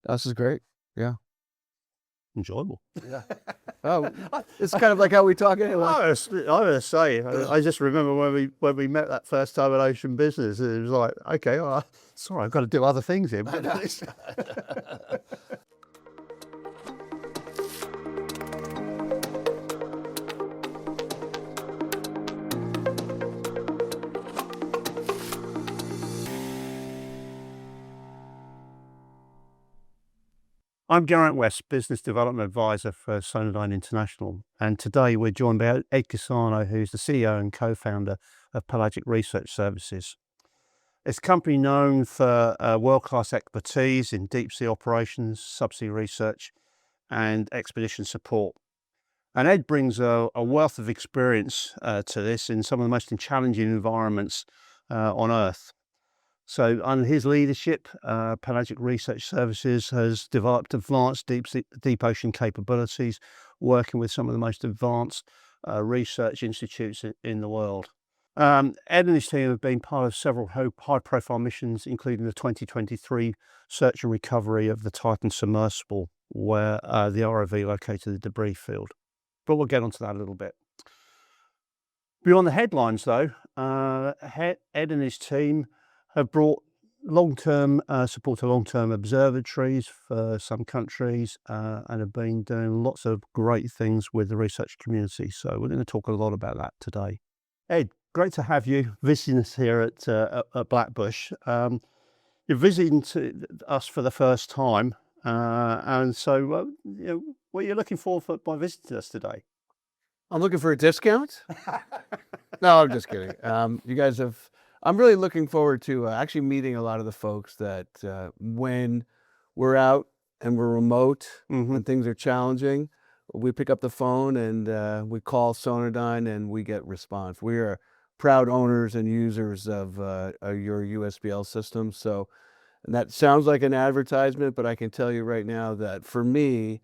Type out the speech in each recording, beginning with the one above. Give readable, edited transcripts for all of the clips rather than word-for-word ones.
This is great. Yeah. Enjoyable. Yeah. Oh, it's kind of like how we talk anyway. I was say, I just remember when we met that first time at Ocean Business, it was like, okay, sorry, I've got to do other things here. I'm Geraint West, Business Development Advisor for Sonodyne International, and today we're joined by Ed Cassano, who's the CEO and co-founder of Pelagic Research Services. It's a company known for world-class expertise in deep-sea operations, subsea research, and expedition support. And Ed brings a wealth of experience to this in some of the most challenging environments on Earth. So under his leadership, Pelagic Research Services has developed advanced deep ocean capabilities, working with some of the most advanced research institutes in the world. Ed and his team have been part of several high-profile missions, including the 2023 search and recovery of the Titan submersible, where the ROV located the debris field. But we'll get onto that a little bit. Beyond the headlines, though, Ed and his team have brought long-term support to long-term observatories for some countries and have been doing lots of great things with the research community. So we're going to talk a lot about that today. Ed, great to have you visiting us here at Blackbush. You're visiting us for the first time, and so what are you looking for by visiting us today? I'm looking for a discount. No, I'm just kidding. You guys have. I'm really looking forward to actually meeting a lot of the folks that when we're out and we're remote and things are challenging, we pick up the phone and we call Sonodyne and we get response. We are proud owners and users of your USBL system. So, and that sounds like an advertisement, but I can tell you right now that for me,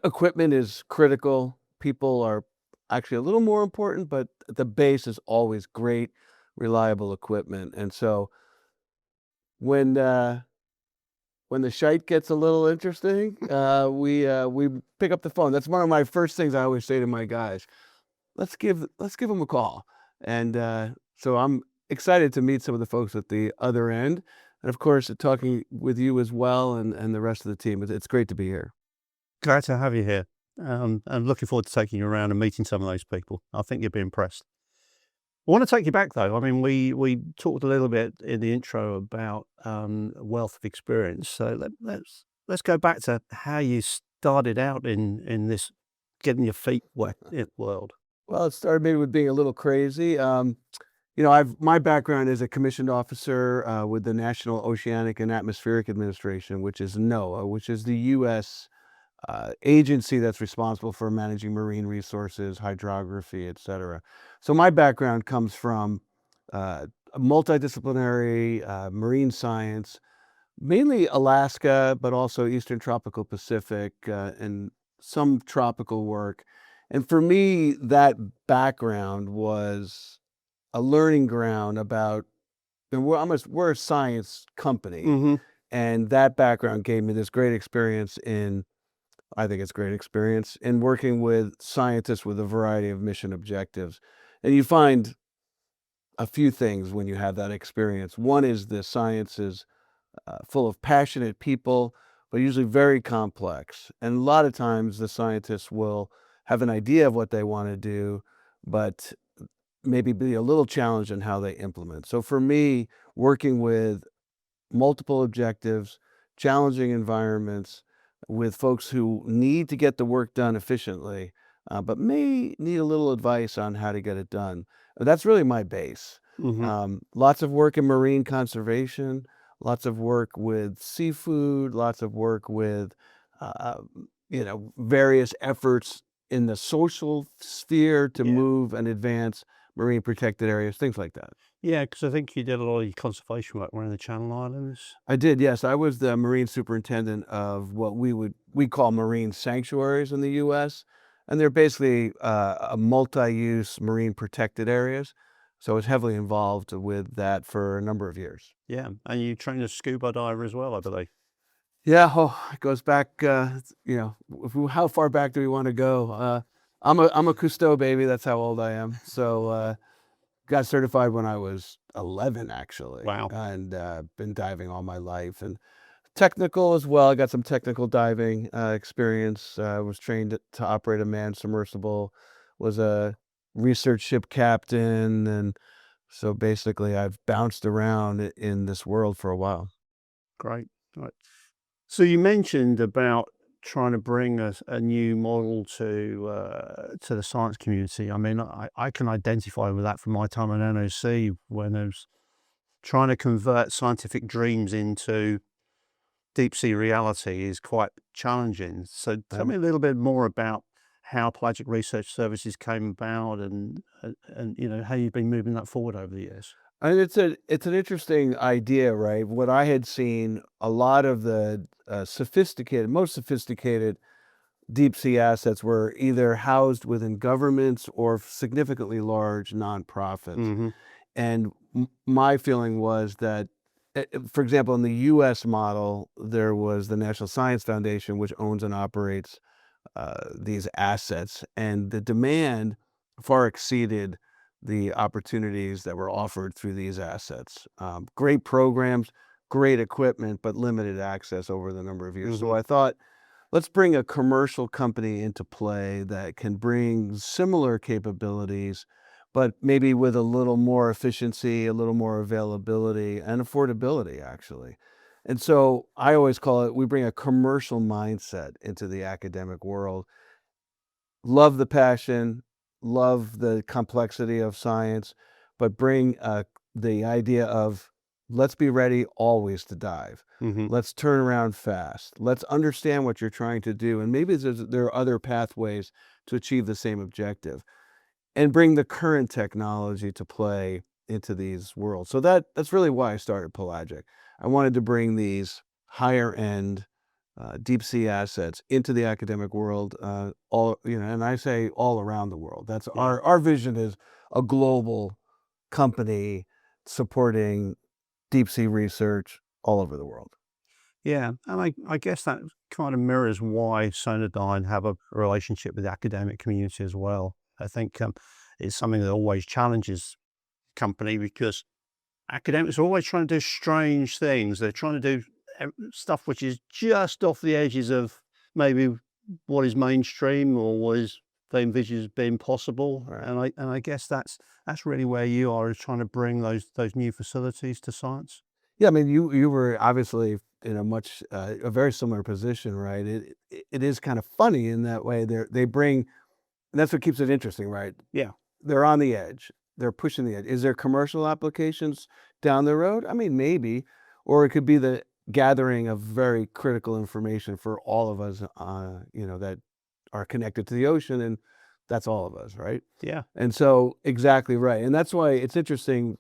equipment is critical. People are actually a little more important, but the base is always great, reliable equipment. And so when the shite gets a little interesting, we pick up the phone. That's one of my first things I always say to my guys. Let's give them a call. And so I'm excited to meet some of the folks at the other end, and of course talking with you as well and the rest of the team. It's great to be here. Glad to have you here. And looking forward to taking you around and meeting some of those people. I think you'll be impressed. I want to take you back though. I mean, we talked a little bit in the intro about wealth of experience. So let's go back to how you started out in this getting your feet wet in the world. Well, it started maybe with being a little crazy. My background is a commissioned officer with the National Oceanic and Atmospheric Administration, which is NOAA, which is the U.S. Agency that's responsible for managing marine resources, hydrography, etc. So my background comes from multidisciplinary marine science, mainly Alaska, but also Eastern Tropical Pacific and some tropical work. And for me, that background was a learning ground about, we're a science company, and that background gave me this great experience I think it's great experience in working with scientists with a variety of mission objectives. And you find a few things when you have that experience. One is the science is full of passionate people, but usually very complex. And a lot of times the scientists will have an idea of what they want to do, but maybe be a little challenged in how they implement. So for me, working with multiple objectives, challenging environments, with folks who need to get the work done efficiently, but may need a little advice on how to get it done. That's really my base. Lots of work in marine conservation, lots of work with seafood, lots of work with, various efforts in the social sphere to move and advance marine protected areas, things like that. Yeah, because I think you did a lot of your conservation work around the Channel Islands. I did, yes. I was the marine superintendent of what we call marine sanctuaries in the U.S., and they're basically a multi-use marine protected areas. So I was heavily involved with that for a number of years. Yeah, and you trained a scuba diver as well, I believe. Yeah, oh, it goes back, how far back do we want to go? I'm a Cousteau baby. That's how old I am. So, got certified when I was 11, actually, Wow, and been diving all my life and technical as well. I got some technical diving experience. Was trained to operate a manned submersible. Was a research ship captain, and so basically, I've bounced around in this world for a while. great. Right. So you mentioned about trying to bring a new model to the science community. I mean, I can identify with that from my time at NOC when I was trying to convert scientific dreams into deep sea reality is quite challenging. So tell me a little bit more about how Pelagic Research Services came about and how you've been moving that forward over the years. And it's an interesting idea, right? What I had seen, a lot of the most sophisticated deep sea assets were either housed within governments or significantly large nonprofits. Hmm. And my feeling was that, for example, in the U.S. model, there was the National Science Foundation, which owns and operates these assets, and the demand far exceeded the opportunities that were offered through these assets. Great programs, great equipment, but limited access over the number of years. So Hmm. I thought, let's bring a commercial company into play that can bring similar capabilities, but maybe with a little more efficiency, a little more availability, and affordability, actually. And so I always call it, we bring a commercial mindset into the academic world. Love the passion, love the complexity of science, but bring the idea of, let's be ready always to dive. Hmm. Let's turn around fast. Let's understand what you're trying to do. And maybe there are other pathways to achieve the same objective, and bring the current technology to play into these worlds. So that's really why I started Pelagic. I wanted to bring these higher end deep sea assets into the academic world, and I say all around the world. That's Yeah. our vision is a global company supporting deep sea research all over the world. Yeah, and I guess that kind of mirrors why Sonodyne have a relationship with the academic community as well. I think it's something that always challenges company because academics are always trying to do strange things. They're trying to do stuff which is just off the edges of maybe what is mainstream or what is they envisage as being possible. Right. And I guess that's really where you are is trying to bring those new facilities to science. Yeah, I mean, you were obviously in a very similar position, right? It is kind of funny in that way. They bring, and that's what keeps it interesting, right? Yeah, They're on the edge. They're pushing the edge. Is there commercial applications down the road? I mean, maybe, or it could be the gathering of very critical information for all of us, that are connected to the ocean, and that's all of us, right? yeah, And so, exactly right, and that's why it's interesting.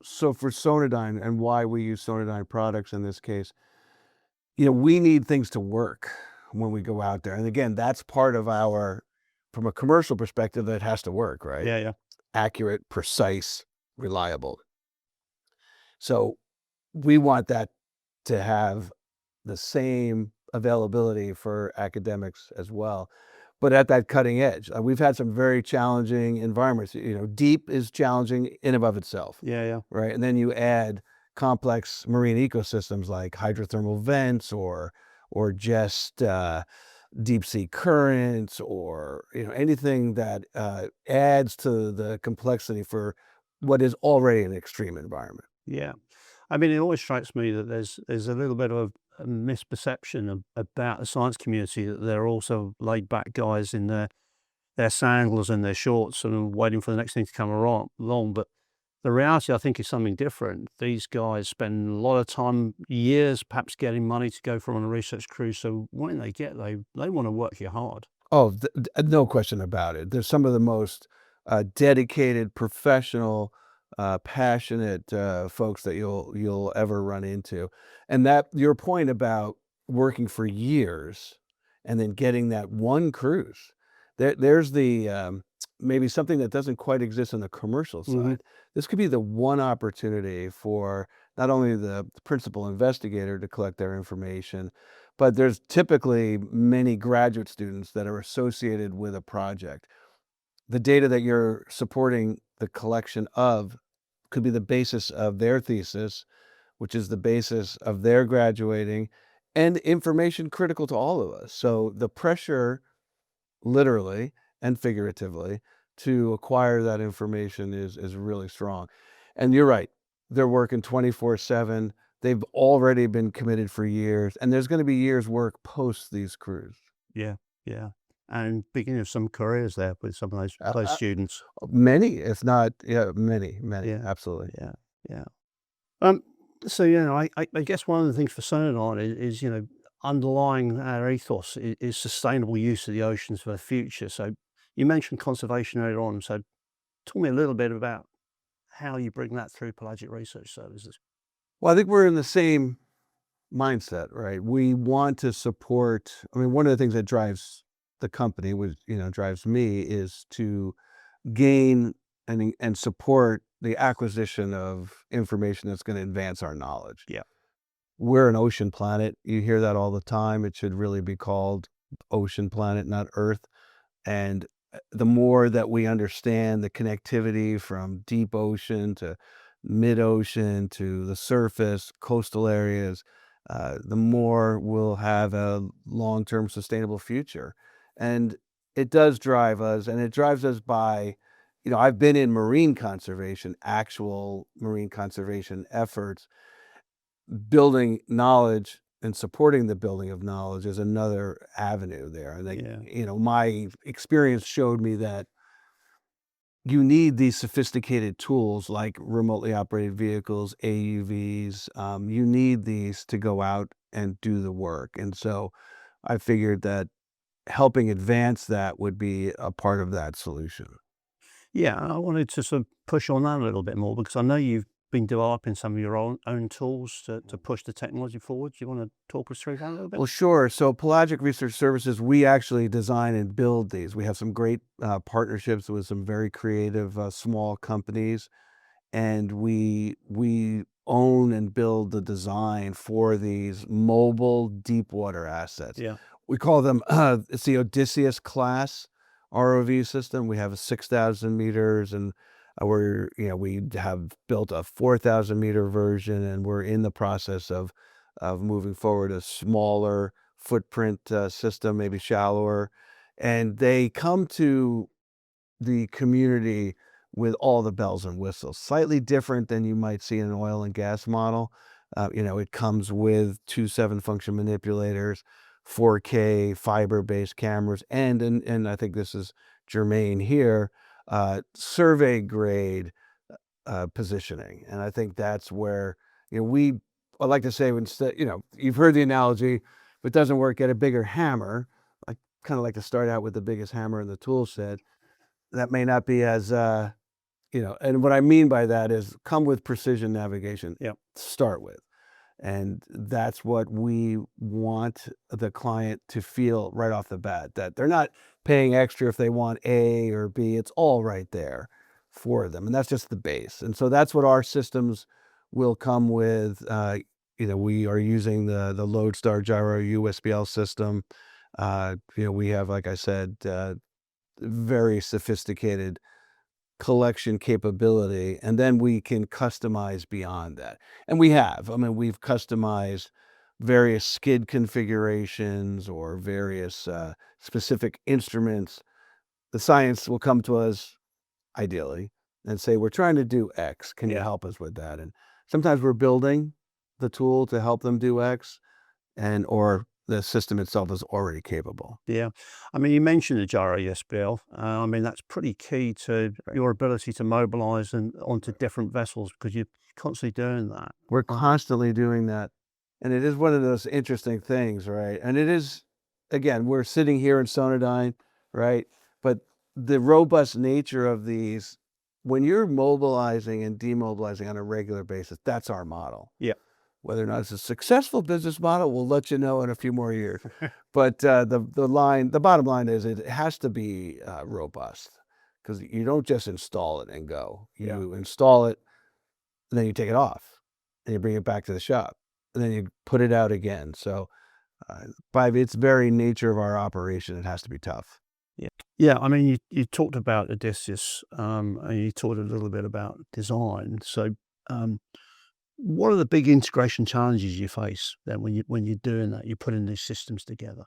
So for Sonodyne and why we use Sonodyne products in this case, we need things to work when we go out there. And again, that's part of from a commercial perspective, that has to work, right? yeah, yeah, Accurate, precise, reliable. So we want that to have the same availability for academics as well, but at that cutting edge. We've had some very challenging environments. Deep is challenging in and of itself, yeah, yeah. right? And then you add complex marine ecosystems like hydrothermal vents, or just deep sea currents, or anything that adds to the complexity for what is already an extreme environment. Yeah. I mean, it always strikes me that there's a little bit of a misperception about the science community that they're also laid back guys in their sandals and their shorts and waiting for the next thing to come along. But the reality, I think, is something different. These guys spend a lot of time, years, perhaps getting money to go from on a research cruise. So when they get, they want to work you hard. Oh, no question about it. There's some of the most dedicated, professional, passionate folks that you'll ever run into. And that your point about working for years and then getting that one cruise, there's the maybe something that doesn't quite exist on the commercial Hmm. side. This could be the one opportunity for not only the principal investigator to collect their information, but there's typically many graduate students that are associated with a project. The data that you're supporting the collection of could be the basis of their thesis, which is the basis of their graduating, and information critical to all of us. So the pressure, literally and figuratively, to acquire that information is really strong. And you're right, they're working 24/7. They've already been committed for years, and there's going to be years work post these crews. Yeah, yeah. And beginning of some careers there with some of those Uh, students. Many, if not, yeah, many, Yeah, absolutely. yeah, yeah. So I guess one of the things for Sonodyne is underlying our ethos is sustainable use of the oceans for the future. So you mentioned conservation earlier on. So tell me a little bit about how you bring that through Pelagic Research Services. Well, I think we're in the same mindset, right? We want to support. I mean, one of the things that drives the company, which drives me, is to gain and support the acquisition of information that's going to advance our knowledge. Yeah, We're an ocean planet. You hear that all the time. It should really be called ocean planet, not Earth. And the more that we understand the connectivity from deep ocean to mid ocean to the surface, coastal areas, the more we'll have a long term sustainable future. And it does drive us, and it drives us by, I've been in marine conservation, actual marine conservation efforts. Building knowledge and supporting the building of knowledge is another avenue there. I think, yeah, my experience showed me that you need these sophisticated tools like remotely operated vehicles, AUVs. You need these to go out and do the work. And so I figured that helping advance that would be a part of that solution. yeah. I wanted to sort of push on that a little bit more because I know you've been developing some of your own tools to push the technology forward. Do you want to talk us through that a little bit? Well, sure. So Pelagic Research Services, we actually design and build these. We have some great partnerships with some very creative small companies, and we own and build the design for these mobile deep water assets. Yeah, We call them it's the Odysseus class ROV system. We have a 6,000 meters, and we have built a 4,000-meter version, and we're in the process of moving forward a smaller footprint system, maybe shallower, and they come to the community with all the bells and whistles. Slightly different than you might see in an oil and gas model. It comes with two 7-function manipulators, 4K fiber-based cameras, and I think this is germane here, survey grade positioning. And I think that's where I like to say, instead, you've heard the analogy, if it doesn't work, get a bigger hammer. I kind of like to start out with the biggest hammer in the tool set. That may not be as, and what I mean by that is come with precision navigation yeah, to start with. And that's what we want the client to feel right off the bat, that they're not paying extra if they want A or B. It's all right there for them. And that's just the base. And so that's what our systems will come with. We are using the Lodestar Gyro USBL system. We have, like I said, very sophisticated collection capability, and then we can customize beyond that. And we have. I mean, we've customized various skid configurations or various specific instruments. The science will come to us ideally and say, we're trying to do X. Can you yeah. help us with that? And sometimes we're building the tool to help them do X, or the system itself is already capable. Yeah. I mean, you mentioned the gyro ESBL. I mean, that's pretty key to your ability to mobilize and onto different vessels because you're constantly doing that. We're constantly doing that. And it is one of those interesting things, right? And it is, again, we're sitting here in Sonodyne, right? But the robust nature of these, when you're mobilizing and demobilizing on a regular basis, that's our model. Yeah. Whether or not it's a successful business model, we'll let you know in a few more years. But the bottom line is it has to be robust, because you don't just install it and go. Yeah. You install it, and then you take it off. and you bring it back to the shop, and then you put it out again. So by its very nature of our operation, it has to be tough. Yeah, I mean, you talked about Odysseus, and you talked a little bit about design. So, what are the big integration challenges you face then when you're doing that? You're putting these systems together.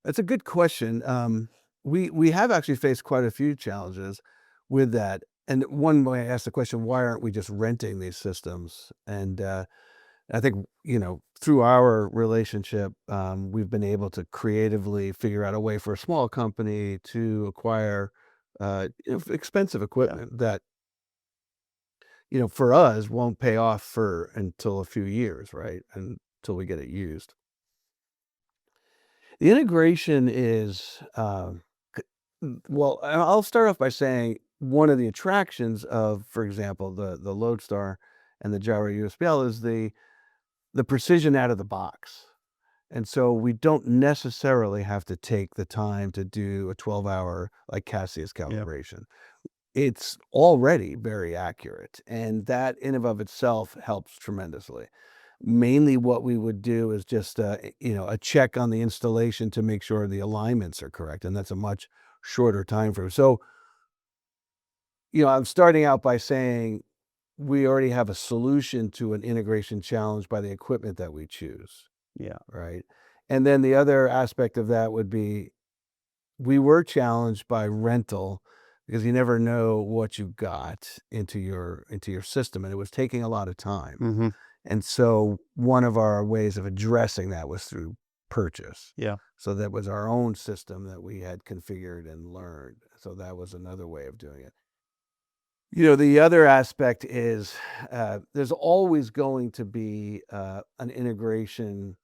That's a good question. We have actually faced quite a few challenges with that. And one way I asked the question, why aren't we just renting these systems? And I think, through our relationship, we've been able to creatively figure out a way for a small company to acquire expensive Yeah. equipment that, for us won't pay off for until a few years, right? Until we get it used. The integration is, well, I'll start off by saying one of the attractions of, for example, the Lodestar and the Gyro USBL is the precision out of the box. And so we don't necessarily have to take the time to do a 12-hour like Cassius Yeah. calibration. It's already very accurate, and that in and of itself helps tremendously. Mainly what we would do is just a check on the installation to make sure the alignments are correct, and that's a much shorter time frame. So, I'm starting out by saying we already have a solution to an integration challenge by the equipment that we choose, Yeah. right? And then the other aspect of that would be we were challenged by rental because you never know what you got into your system, and it was taking a lot of time. Hmm. And so one of our ways of addressing that was through purchase. Yeah. So that was our own system that we had configured and learned. So that was another way of doing it. The other aspect is there's always going to be an integration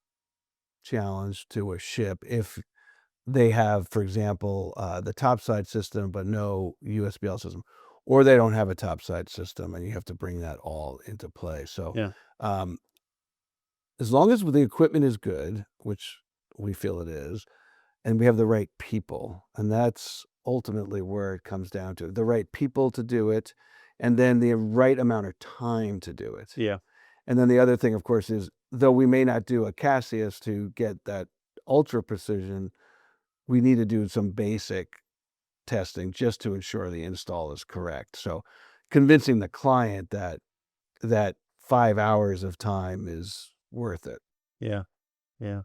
challenge to a ship if they have, for example, the topside system, but no USBL system, or they don't have a topside system, and you have to bring that all into play. So, Yeah. um, as long as the equipment is good, which we feel it is, and we have the right people, and that's ultimately where it comes down to the right people to do it, and then the right amount of time to do it. Yeah. And then the other thing, of course, is though we may not do a Cassius to get that ultra precision, we need to do some basic testing just to ensure the install is correct. So convincing the client that 5 hours of time is worth it. Yeah. Yeah.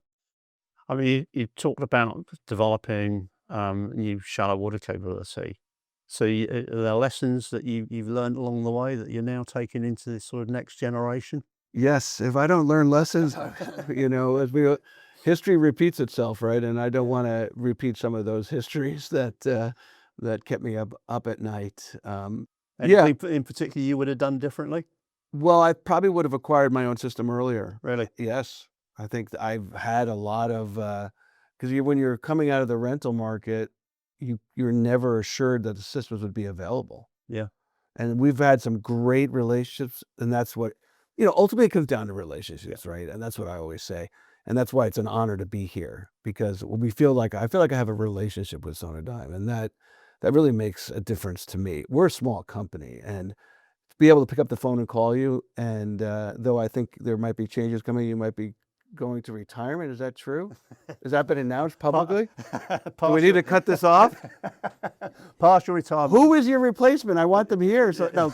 I mean, you talked about developing new shallow water capability. So, are there lessons that you've learned along the way that you're now taking into this sort of next generation? Yes, if I don't learn lessons, as history repeats itself, right? And I don't want to repeat some of those histories that kept me up at night. Yeah, Anything in particular you would have done differently? well, I probably would have acquired my own system earlier. Really? Yes, I think I've had a lot of because when you're coming out of the rental market, you're never assured that the systems would be available. Yeah. And we've had some great relationships, and that's what, ultimately it comes down to relationships, right? And that's what I always say. And that's why it's an honor to be here because I feel like I have a relationship with Sonodyne, and that really makes a difference to me. We're a small company, and to be able to pick up the phone and call you, and though I think there might be changes coming, you might be going to retirement. Is that true? Has that been announced publicly? Do we need to cut this off? Partial retirement. Who is your replacement? I want them here. So no.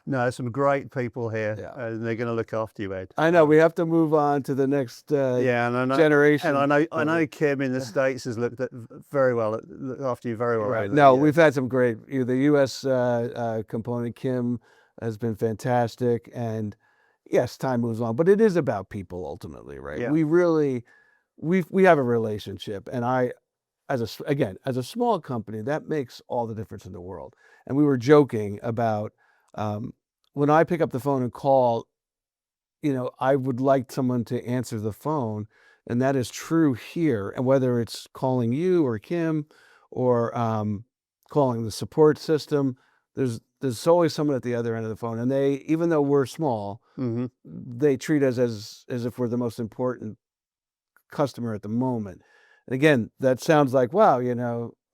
No, some great people here, Yeah. and they're going to look after you, Ed. I know we have to move on to the next Yeah, and I know, generation. and I know Kim in the States has looked after you very well. Right. over the No, years. we've had some great. The U.S. Component Kim has been fantastic, and yes, time moves on, but it is about people ultimately, right? Yeah. We really, we have a relationship, and as a small company, that makes all the difference in the world. And we were joking about when I pick up the phone and call, I would like someone to answer the phone, and that is true here. And whether it's calling you or Kim or calling the support system, there's always someone at the other end of the phone. And they, even though we're small, Mhm. they treat us as if we're the most important customer at the moment. And again, that sounds like, wow,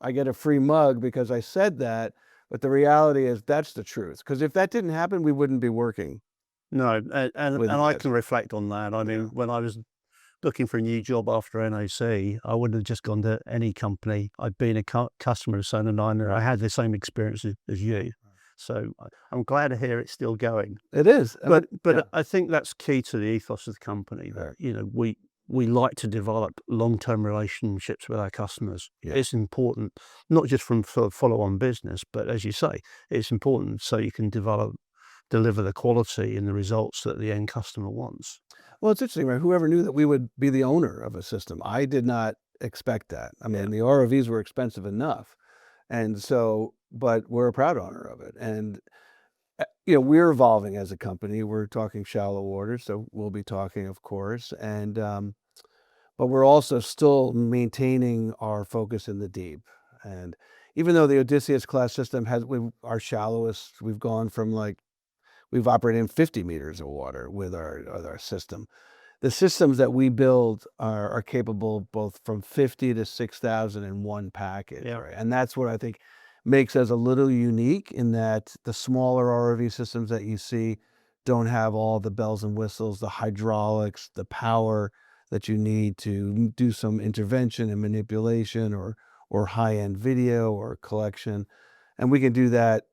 I get a free mug because I said that. But the reality is that's the truth. Because if that didn't happen, we wouldn't be working No, and with I this. can reflect on that. I mean, when I was looking for a new job after NOC, I wouldn't have just gone to any company. I'd been a customer of Sonadine, and I had the same experience as you. So I'm glad to hear it's still going. It is. I mean, But yeah. I think that's key to the ethos of the company. Right. That we like to develop long-term relationships with our customers. Yeah. It's important, not just from sort of follow-on business, but as you say, it's important so you can deliver the quality and the results that the end customer wants. Well, it's interesting, right? Whoever knew that we would be the owner of a system? I did not expect that. I Yeah. mean, the ROVs were expensive enough, and so, but we're a proud owner of it. And we're evolving as a company. We're talking shallow water, so we'll be talking, of course, and but we're also still maintaining our focus in the deep. And even though the Odysseus class system has our shallowest, we've gone from we've operated in 50 meters of water with our system. The systems that we build are capable both from 50 to 6,000 in one package, Yeah. right? And that's what I think makes us a little unique, in that the smaller ROV systems that you see don't have all the bells and whistles, the hydraulics, the power that you need to do some intervention and manipulation, or high-end video or collection. And we can do that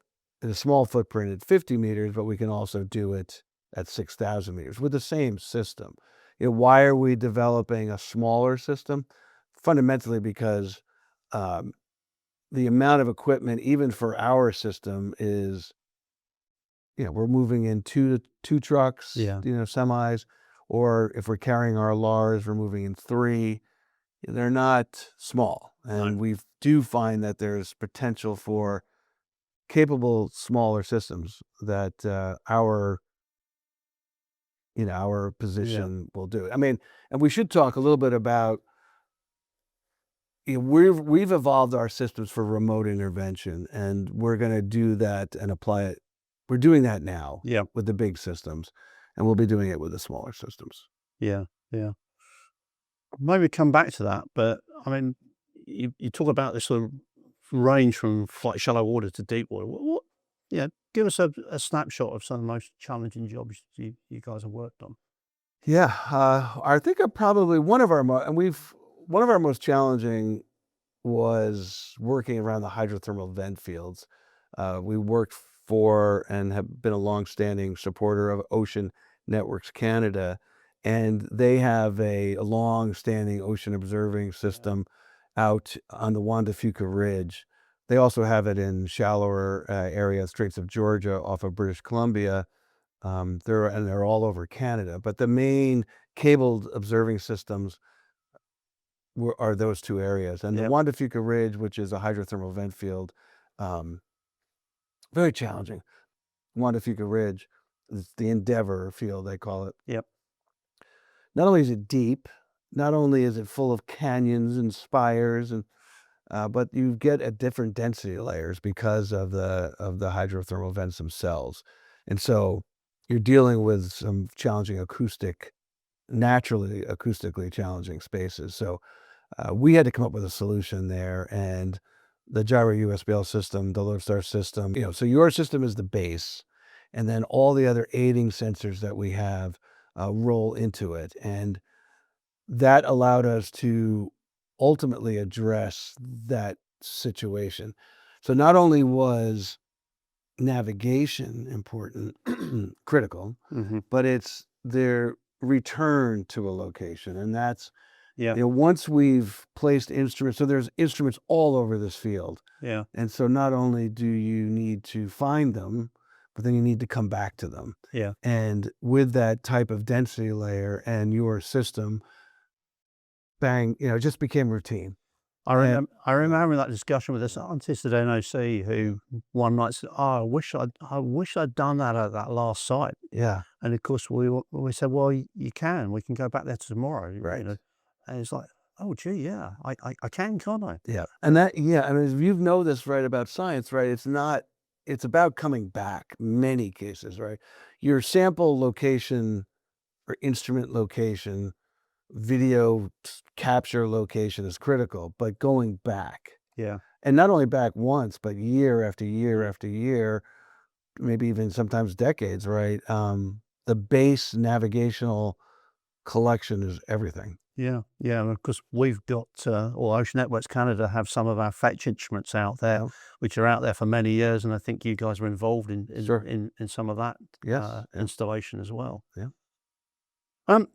in a small footprint at 50 meters, but we can also do it at 6,000 meters with the same system. Why are we developing a smaller system? Fundamentally because um, the amount of equipment, even for our system, is, we're moving in two trucks, Yeah. semis, or if we're carrying our LARs, we're moving in three. They're not small, and No. we do find that there's potential for capable smaller systems that our Yeah. position will do. I mean, and we should talk a little bit about, we've evolved our systems for remote intervention, and we're going to do that and apply it. We're doing that now Yeah. with the big systems, and we'll be doing it with the smaller systems. Yeah. Yeah. Maybe come back to that, but I mean, you talk about this sort of range from shallow water to deep water. Yeah, give us a snapshot of some of the most challenging jobs you guys have worked on. Yeah, I think probably one of our most challenging was working around the hydrothermal vent fields. We worked for and have been a longstanding supporter of Ocean Networks Canada, and they have a long-standing ocean observing system out on the Juan de Fuca Ridge. They also have it in shallower areas, Straits of Georgia off of British Columbia. They're all over Canada, but the main cabled observing systems are those two areas. And the Yep. Juan de Fuca Ridge, which is a hydrothermal vent field, um, very challenging. Juan de Fuca Ridge, it's the Endeavor field, they call it. Yep. Not only is it deep, not only is it full of canyons and spires, but you get at different density layers because of the hydrothermal vents themselves. And so you're dealing with some challenging naturally acoustically challenging spaces. So we had to come up with a solution there, and the gyro USBL system, the Lodestar system, so your system is the base, and then all the other aiding sensors that we have roll into it. And that allowed us to ultimately address that situation. So not only was navigation important, critical, Hmm. but it's their return to a location. And that's, Yeah. once we've placed instruments, so there's instruments all over this field. Yeah. And so not only do you need to find them, but then you need to come back to them. Yeah. And with that type of density layer and your system, bang, it just became routine. I remember having that discussion with a scientist at NOC who one night said, "Oh, I wish I'd done that at that last site." Yeah. And of course, we said, "Well, you can. We can go back there tomorrow." Right. And it's like, "Oh, gee, yeah, I can, can't I?" Yeah. And I mean, if you know this right about science, right, it's about coming back, many cases, right? Your sample location or instrument location, video capture location is critical, but going back, Yeah. and not only back once, but year after year Yeah. after year, maybe even sometimes decades, right? the base navigational collection is everything. Yeah, yeah, because we've got, or Ocean Networks Canada have some of our fetch instruments out there, Yeah. which are out there for many years, and I think you guys were involved in Sure. some of that Yes. Yeah. installation as well. Yeah. Um,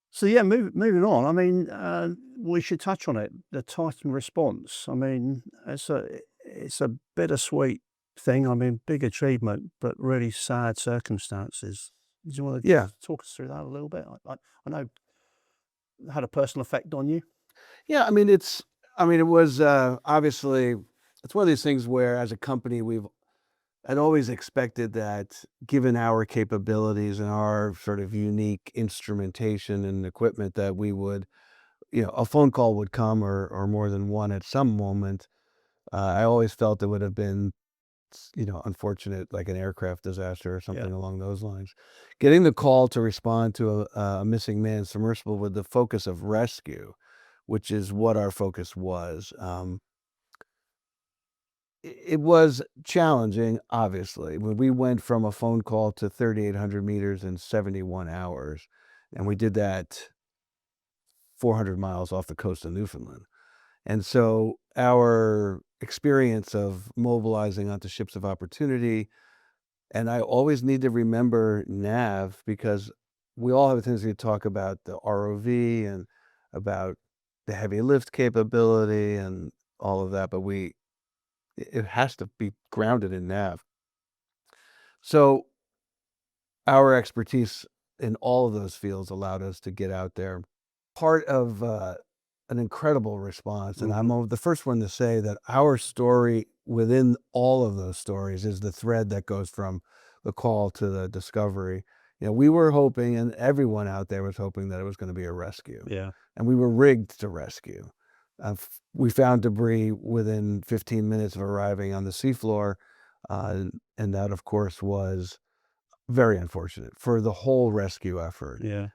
so yeah, moving on. I mean, we should touch on it. The Titan response. I mean, it's a bittersweet thing. I mean, big achievement, but really sad circumstances. Do you want to Yeah. talk us through that a little bit? I know it had a personal effect on you. Yeah. It was obviously, it's one of these things where as a company, I'd always expected that given our capabilities and our sort of unique instrumentation and equipment that we would, a phone call would come or more than one at some moment. I always felt it would have been, unfortunate, like an aircraft disaster or Yeah, something along those lines. Getting the call to respond to a missing man submersible with the focus of rescue, which is what our focus was. It was challenging, obviously. When we went from a phone call to 3,800 meters in 71 hours, and we did that 400 miles off the coast of Newfoundland. And so our experience of mobilizing onto ships of opportunity, and I always need to remember nav because we all have a tendency to talk about the ROV and about the heavy lift capability and all of that, but it has to be grounded in nav. So our expertise in all of those fields allowed us to get out there. Part of an incredible response, and hmm, I'm the first one to say that our story within all of those stories is the thread that goes from the call to the discovery. We were hoping, and everyone out there was hoping that it was going to be a rescue, yeah, and we were rigged to rescue. We found debris within 15 minutes of arriving on the seafloor, and that, of course, was very unfortunate for the whole rescue effort. yeah,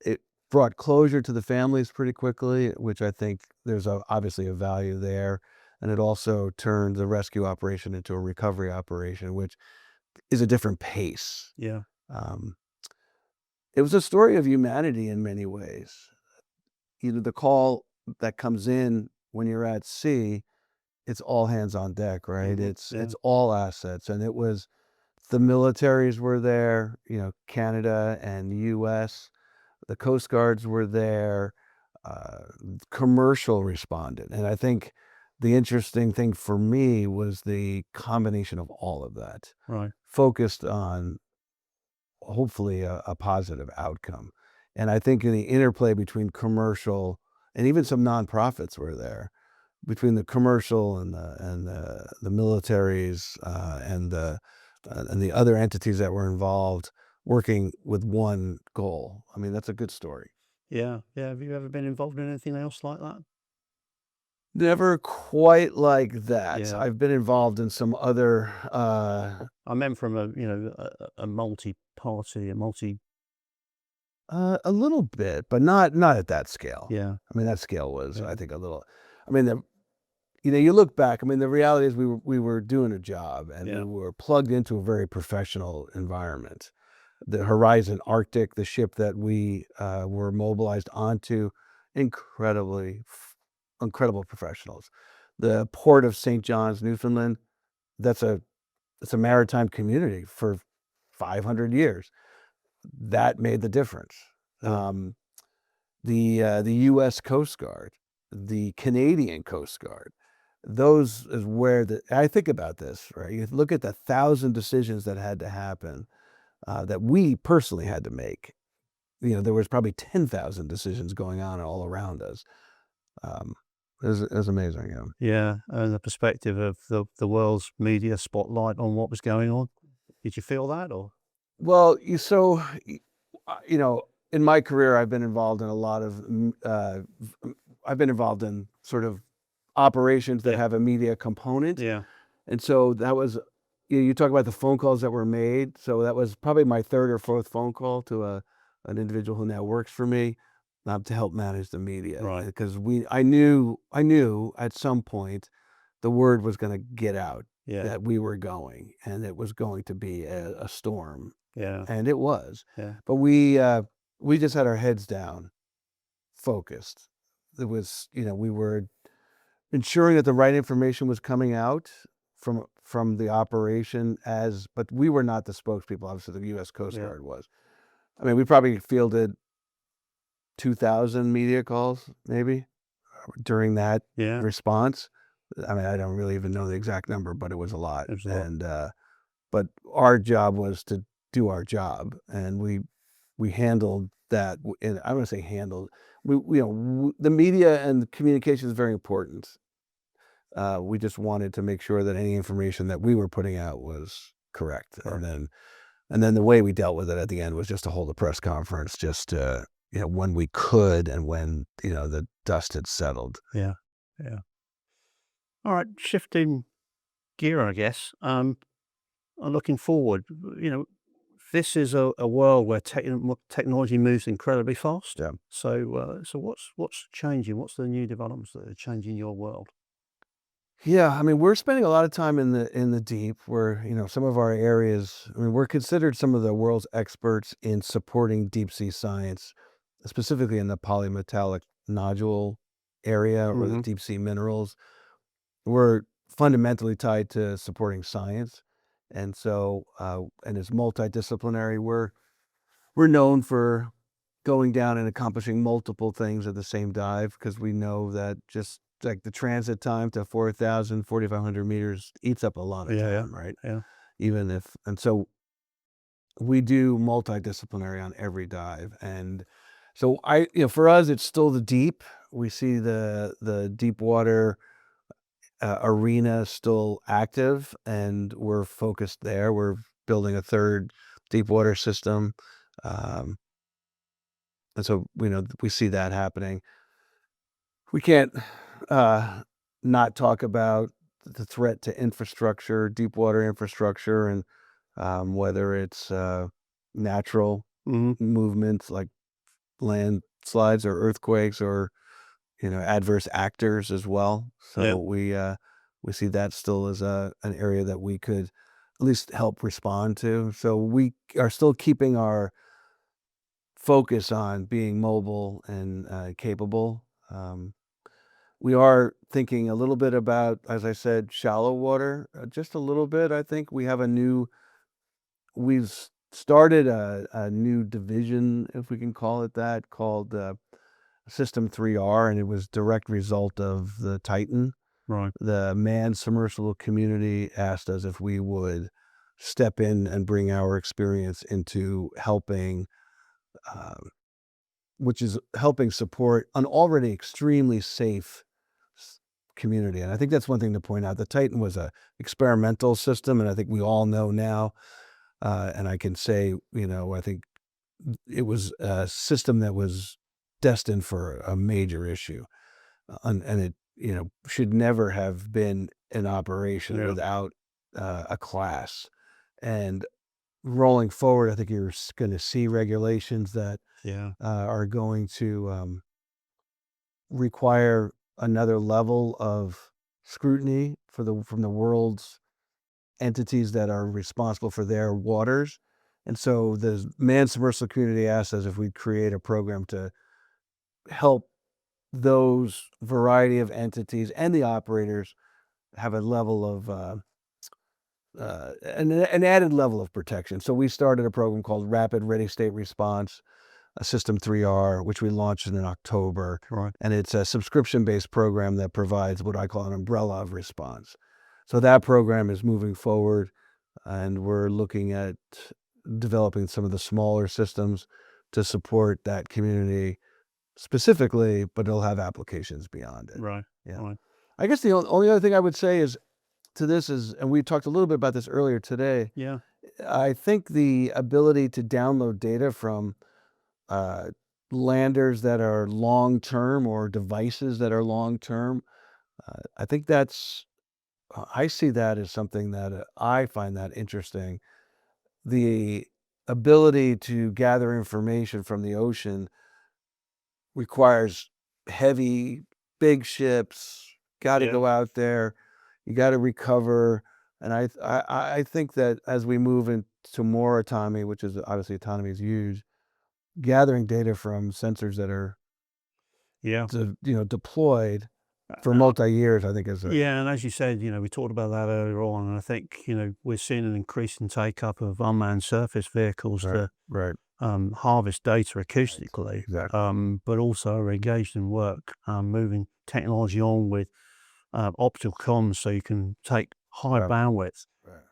It brought closure to the families pretty quickly, which I think there's obviously a value there. And it also turned the rescue operation into a recovery operation, which is a different pace. yeah, Um, it was a story of humanity in many ways. The call that comes in when you're at sea, it's all hands on deck, right? hmm, It's yeah, it's all assets, and it was the militaries were there, Canada and US. The Coast Guards were there, uh, commercial responded, and I think the interesting thing for me was the combination of all of that, right, focused on hopefully a positive outcome. And I think in the interplay between commercial and even some nonprofits were there, between the commercial and the militaries, and the other entities that were involved working with one goal. I mean, that's a good story. yeah, yeah. Have you ever been involved in anything else like that? Never quite like that. Yeah, I've been involved in some other, I meant from a multi-party, a little bit, but not at that scale. yeah, I mean, that scale was, yeah, I think, a little. I mean, you look back. I mean, the reality is we were doing a job, and we yeah, were plugged into a very professional environment. The Horizon Arctic, the ship that we were mobilized onto, incredibly, incredible professionals. The port of St. John's, Newfoundland, that's a it's a maritime community for 500 years. That made the difference. yeah, Um, the U.S. Coast Guard, the Canadian Coast Guard, those is where I think about this, right? You look at the 1,000 decisions that had to happen, that we personally had to make. There was probably 10,000 decisions going on all around us. Um, it was amazing. Yeah. yeah. And the perspective of the world's media spotlight on what was going on. Did you feel that, or Well, in my career, I've been involved in a lot of, I've been involved in sort of operations that yeah, have a media component. yeah, And so that was, you talk about the phone calls that were made. So that was probably my third or fourth phone call to an individual who now works for me, to help manage the media. right, Because I knew at some point the word was going to get out yeah, that we were going, and it was going to be a storm. Yeah. and it was. Yeah. But we just had our heads down, focused. It was, we were ensuring that the right information was coming out from the operation but we were not the spokespeople. Obviously, the U.S. Coast Yeah. Guard was. I mean, we probably fielded 2,000 media calls, maybe, during that Yeah. response. I mean, I don't really even know the exact number, but it was a lot. It was a lot. And but our job was to do our job, and we handled that. And I want to say handled. The media and the communication is very important. We just wanted to make sure that any information that we were putting out was correct. Correct. And then the way we dealt with it at the end was just to hold a press conference, just when we could, and when the dust had settled. Yeah. Yeah. All right. Shifting gear, I guess. Looking forward, this is a world where technology moves incredibly fast. Yeah. So what's changing? What's the new developments that are changing your world? Yeah, I mean, we're spending a lot of time in the deep, where some of our areas. I mean, we're considered some of the world's experts in supporting deep sea science, specifically in the polymetallic nodule area or the Hmm. deep sea minerals. We're fundamentally tied to supporting science, and so and it's multidisciplinary. We're known for going down and accomplishing multiple things at the same dive, because we know that just like the transit time to 4,000, 4,500 meters eats up a lot of Yeah. Yeah. time, right? Yeah. And so we do multidisciplinary on every dive. And so for us, it's still the deep. We see the deep water arena still active, and we're focused there. We're building a third deep water system. Um, and so, we see that happening. We can't not talk about the threat to infrastructure, deep water infrastructure, and whether it's natural Hmm. movements like landslides or earthquakes, or adverse actors as well. Yeah. So we see that still as an area that we could at least help respond to. So we are still keeping our focus on being mobile and capable. We are thinking a little bit about, as I said, shallow water, just a little bit. I think we've started a new division, if we can call it that, called System 3R, and it was direct result of the Titan. Right. The manned submersible community asked us if we would step in and bring our experience into helping, uh, which is helping support an already extremely safe community. And I think that's one thing to point out. The Titan was a experimental system, and I think we all know now. And I can say, I think it was a system that was destined for a major issue, and it should never have been in operation Yeah. without a class. And rolling forward, I think you're going to see regulations that Yeah. are going to require another level of scrutiny from the world's entities that are responsible for their waters. And so the manned submersible community asked us if we'd create a program to help those variety of entities and the operators have a level of an added level of protection. So we started a program called Rapid Ready State Response, a System 3R, which we launched in October. Right. And it's a subscription-based program that provides what I call an umbrella of response. So that program is moving forward, and we're looking at developing some of the smaller systems to support that community specifically, but it'll have applications beyond it. Right. Yeah. Right. I guess the only other thing I would say is to this is, and we talked a little bit about this earlier today, Yeah. I think the ability to download data from uh, landers that are long term, or devices that are long term, I think I see that as something that I find that interesting. The ability to gather information from the ocean requires heavy, big ships, gotta Yeah. go out there, you gotta recover, and I think that as we move in to more autonomy, which is obviously autonomy is huge, gathering data from sensors that are Yeah. deployed for Uh, multi-years, I think is a Yeah, and as you said, we talked about that earlier on, and I think, we're seeing an increasing take-up of unmanned surface vehicles right, to right, harvest data right, acoustically, exactly, but also are engaged in work, moving technology on with optical comms so you can take high right, bandwidth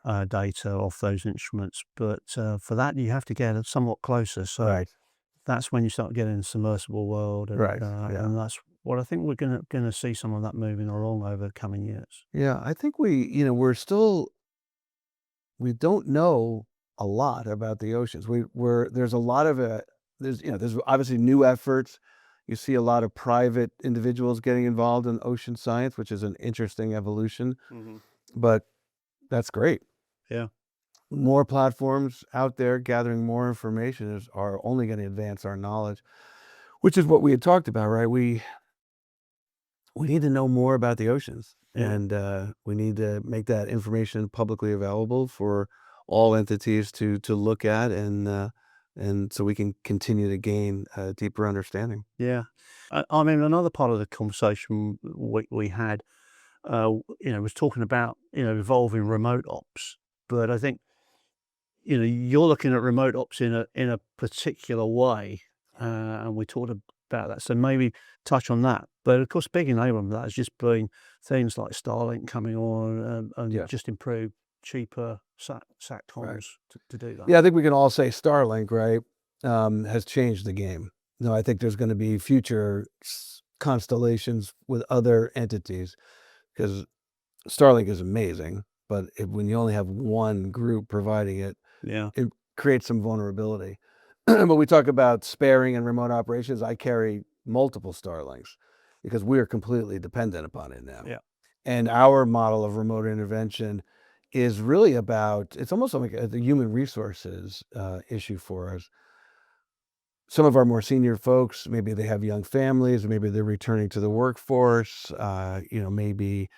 right, data off those instruments. But for that, you have to get somewhat closer. So right, that's when you start getting the submersible world, right, yeah, and that's what I think we're gonna see some of that moving along over the coming years. yeah. I think we don't know a lot about the oceans. There's a lot of there's obviously new efforts. You see a lot of private individuals getting involved in ocean science, which is an interesting evolution, Hmm. but that's great. Yeah. More platforms out there gathering more information are only going to advance our knowledge, which is what we had talked about, right? We need to know more about the oceans, Yeah. and we need to make that information publicly available for all entities to look at, and so we can continue to gain a deeper understanding. Yeah. I mean, another part of the conversation we had, was talking about, evolving remote ops. But I think, you're looking at remote ops in a particular way, and we talked about that. So maybe touch on that. But of course, big enabler of that has just been things like Starlink coming on, and Yeah, just improved, cheaper right. satcoms to do that. Yeah, I think we can all say Starlink, right, has changed the game. No, I think there's going to be future constellations with other entities because Starlink is amazing, but when you only have one group providing it, Yeah. it creates some vulnerability. But we talk about sparing and remote operations. I carry multiple Starlinks because we are completely dependent upon it now. Yeah. And our model of remote intervention is really about, it's almost like the human resources issue for us. Some of our more senior folks, maybe they have young families, maybe they're returning to the workforce, maybe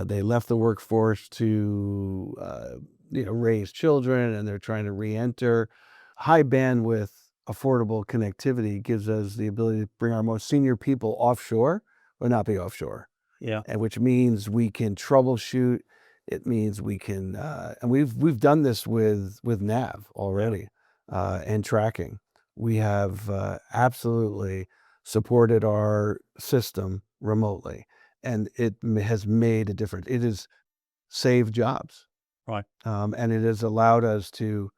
they left the workforce to, raise children and they're trying to re-enter. High bandwidth, affordable connectivity gives us the ability to bring our most senior people offshore or not be offshore, Yeah. and which means we can troubleshoot. It means we can, and we've done this with nav Yeah. already, and tracking. We have absolutely supported our system remotely, and it has made a difference. It has saved jobs, Right. and it has allowed us to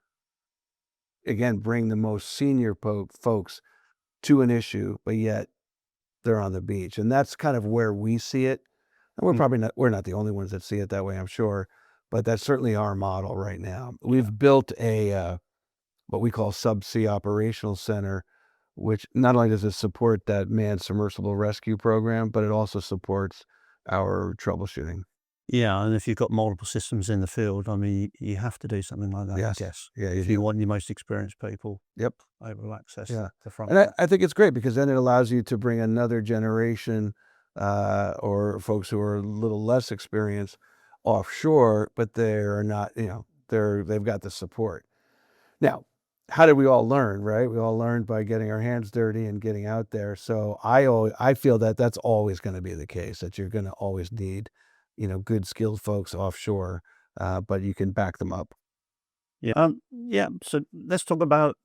again bring the most senior folks to an issue, but yet they're on the beach, and that's kind of where we see it. And Mm. we're not the only ones that see it that way, I'm sure, but that's certainly our model right now. Yeah. We've built a what we call subsea operational center, which not only does it support that manned submersible rescue program, but it also supports our troubleshooting. Yeah, and if you've got multiple systems in the field, I mean, you have to do something like that, I Yes. guess, Yeah, you if you do. want your most experienced people Yep. able to access Yeah. the front And I, line. I think it's great because then it allows you to bring another generation or folks who are a little less experienced offshore, but they're not, they've got the support. Now, how did we all learn, right? We all learned by getting our hands dirty and getting out there. So I feel that that's always going to be the case, that you're going to always need, good skilled folks offshore, but you can back them up. Yeah. Yeah, so let's talk about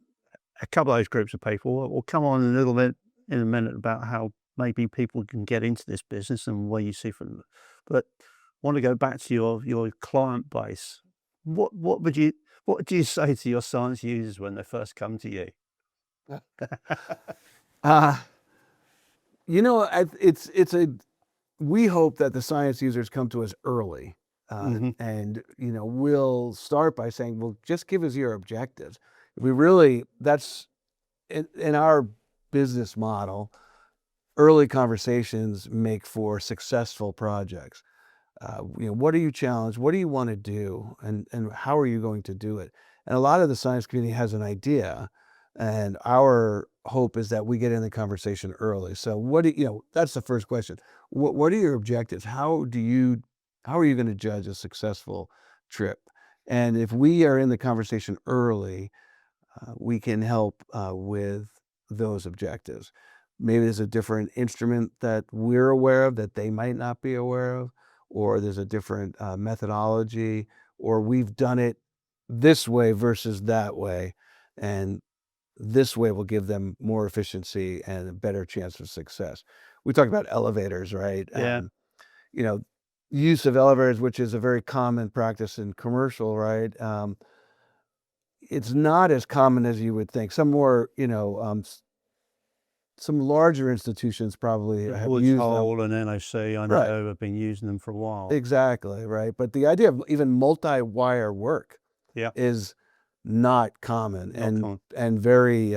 a couple of those groups of people. We'll come on a little bit in a minute about how maybe people can get into this business and where you see from, but want to go back to your client base. What do you say to your science users when they first come to you? Uh, it's a we hope that the science users come to us early, Hmm. and we'll start by saying, well, just give us your objectives. We really that's in our business model. Early conversations make for successful projects. What are you challenged? What do you want to do? And how are you going to do it? And a lot of the science community has an idea, and our hope is that we get in the conversation early. So that's the first question. What are your objectives? How are you going to judge a successful trip? And if we are in the conversation early, we can help with those objectives. Maybe there's a different instrument that we're aware of that they might not be aware of, or there's a different methodology, or we've done it this way versus that way. And this way will give them more efficiency and a better chance of success. We talk about elevators, right? Yeah. You know, use of elevators, which is a very common practice in commercial, right? It's not as common as you would think. Some more, some larger institutions probably have Woods used them. Hole and NOC, I Right. know, have been using them for a while. Exactly, right. But the idea of even multi-wire work Yeah. is not common Not common. and very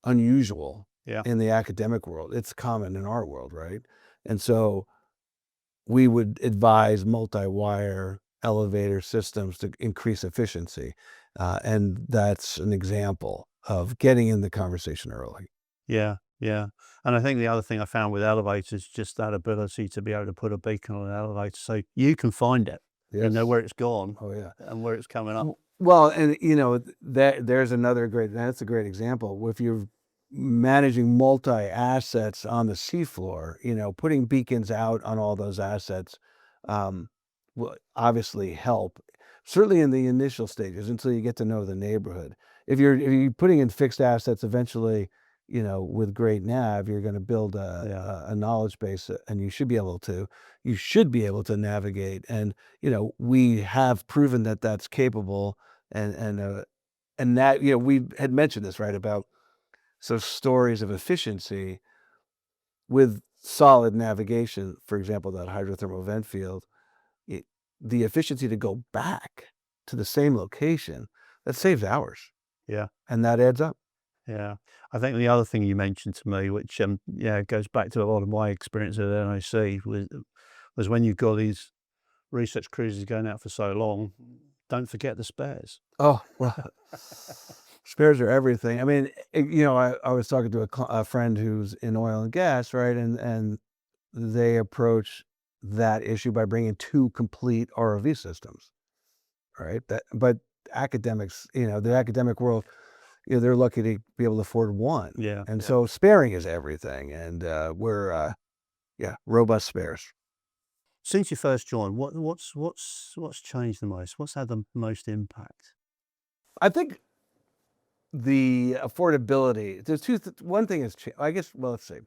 unusual Yeah. in the academic world. It's common in our world, right? And so we would advise multi-wire elevator systems to increase efficiency. And that's an example of getting in the conversation early. Yeah. Yeah. And I think the other thing I found with elevators, just that ability to be able to put a beacon on an elevator so you can find it. You know Yes. where it's gone Oh, yeah. and where it's coming up. Well, and there's another that's a great example. If you're managing multi-assets on the seafloor, putting beacons out on all those assets will obviously help. Certainly in the initial stages until you get to know the neighborhood. If you're putting in fixed assets eventually, with great nav, you're going to build Yeah. a knowledge base and you should be able to navigate. And we have proven that that's capable and that, we had mentioned this, right, about so stories of efficiency with solid navigation, for example, that hydrothermal vent field, it, the efficiency to go back to the same location, that saves hours Yeah. and that adds up. Yeah. I think the other thing you mentioned to me, which goes back to a lot of my experience at NOC, was when you've got these research cruises going out for so long, don't forget the spares. Oh, well, spares are everything. I mean, I was talking to a friend who's in oil and gas, right? And they approach that issue by bringing two complete ROV systems, right? But academics, the academic world, they're lucky to be able to afford one. Yeah. And Yeah. so sparing is everything. And yeah, robust spares. Since you first joined, what's changed the most? What's had the most impact? I think the affordability, there's one thing has changed. I guess, well, let's see.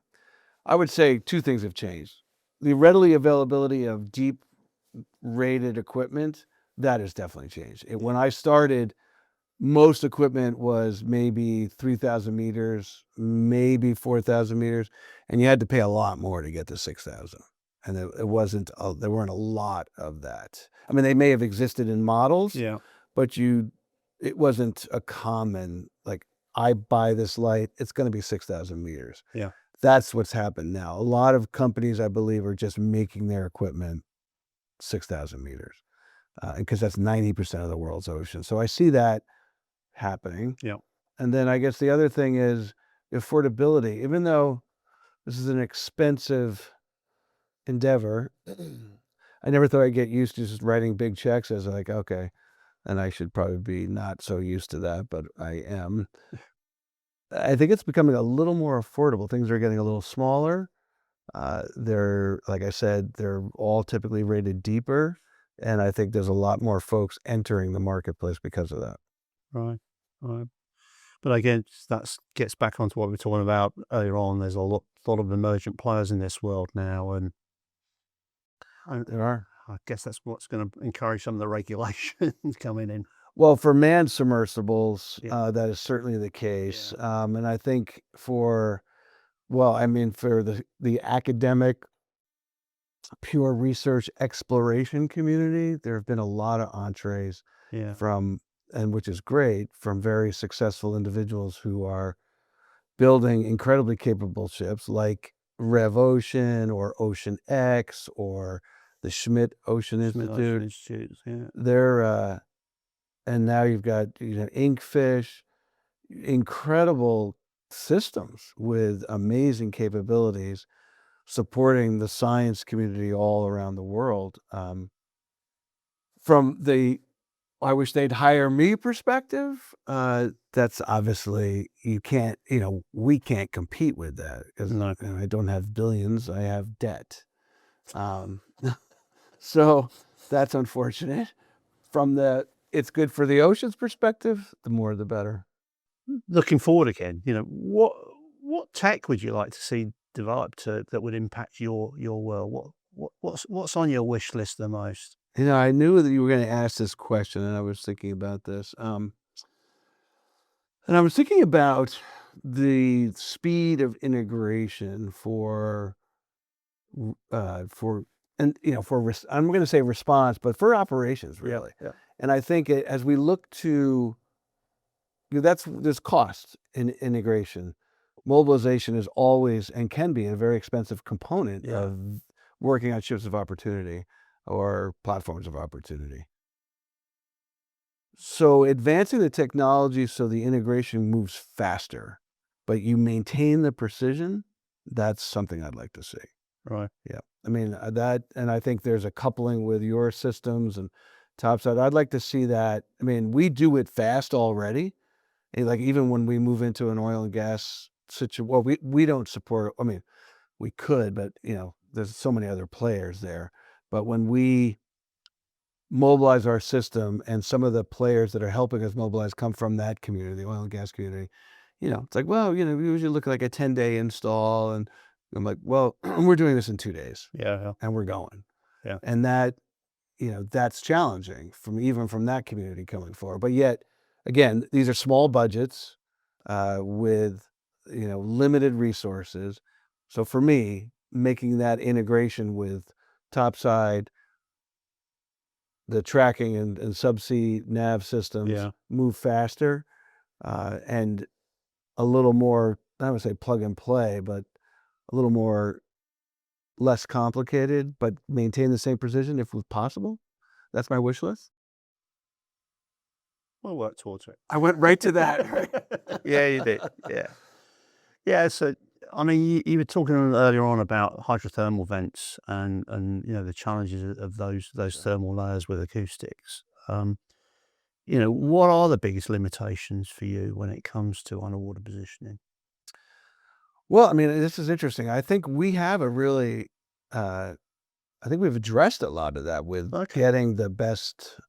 I would say two things have changed. The readily availability of deep rated equipment, that has definitely changed. When I started, most equipment was maybe 3,000 meters, maybe 4,000 meters, and you had to pay a lot more to get to 6,000. And it wasn't, there weren't a lot of that. I mean, they may have existed in models, Yeah. but it wasn't a common, like, I buy this light, it's going to be 6,000 meters. Yeah. That's what's happened now. A lot of companies, I believe, are just making their equipment 6,000 meters because that's 90% of the world's ocean. So I see that happening. Yeah. And then I guess the other thing is affordability. Even though this is an expensive endeavor, I never thought I'd get used to just writing big checks as like, okay, and I should probably be not so used to that, but I am. I think it's becoming a little more affordable. Things are getting a little smaller. They're, like I said, they're all typically rated deeper. And I think there's a lot more folks entering the marketplace because of that. Right. Right. But again, that gets back onto what we were talking about earlier on. There's a lot of emergent players in this world now, and There are. I guess that's what's going to encourage some of the regulations coming in. Well, for manned submersibles, Yeah. that is certainly the case. Yeah. And I think for the academic, pure research exploration community, there have been a lot of entrees Yeah. which is great, from very successful individuals who are building incredibly capable ships like Rev Ocean or Ocean X or the Schmidt Ocean Smith Ocean Institute. Institutes. Yeah. They're and now you've got Inkfish, incredible systems with amazing capabilities supporting the science community all around the world. from the I wish they'd hire me perspective, that's obviously you can't, we can't compete with that because No. I don't have billions, I have debt. Um, so that's unfortunate. From the it's good for the ocean's perspective, the more the better. Looking forward again, what tech would you like to see developed that would impact your world? What's on your wish list the most? I knew that you were going to ask this question, and I was thinking about this. And I was thinking about the speed of integration for I'm going to say response, but for operations Yeah, really. yeah, And I think as we look to there's cost in integration. Mobilization is always and can be a very expensive component yeah, of working on ships of opportunity or platforms of opportunity. So advancing the technology so the integration moves faster, but you maintain the precision, that's something I'd like to see. right. Yeah. I mean, and I think there's a coupling with your systems and topside. I'd like to see that. I mean, we do it fast already. And like even when we move into an oil and gas situation, well, we don't support, I mean, we could, but there's so many other players there. But when we mobilize our system and some of the players that are helping us mobilize come from that community, the oil and gas community, it's like, well, we usually look like a 10-day install. And I'm like, well, we're doing this in 2 days Yeah, yeah, and we're going. yeah, And that's challenging even from that community coming forward. But yet, again, these are small budgets with, limited resources. So for me, making that integration with topside, the tracking and subsea nav systems yeah. move faster and a little more, I would say plug and play, but a little more less complicated, but maintain the same precision if possible. That's my wish list. We'll work towards it. I went right to that. Right? Yeah, you did. Yeah. Yeah, so, I mean, you were talking earlier on about hydrothermal vents and the challenges of those thermal layers with acoustics. What are the biggest limitations for you when it comes to underwater positioning? Well, I mean, this is interesting. I think we have a really, I think we've addressed a lot of that with Okay. getting the best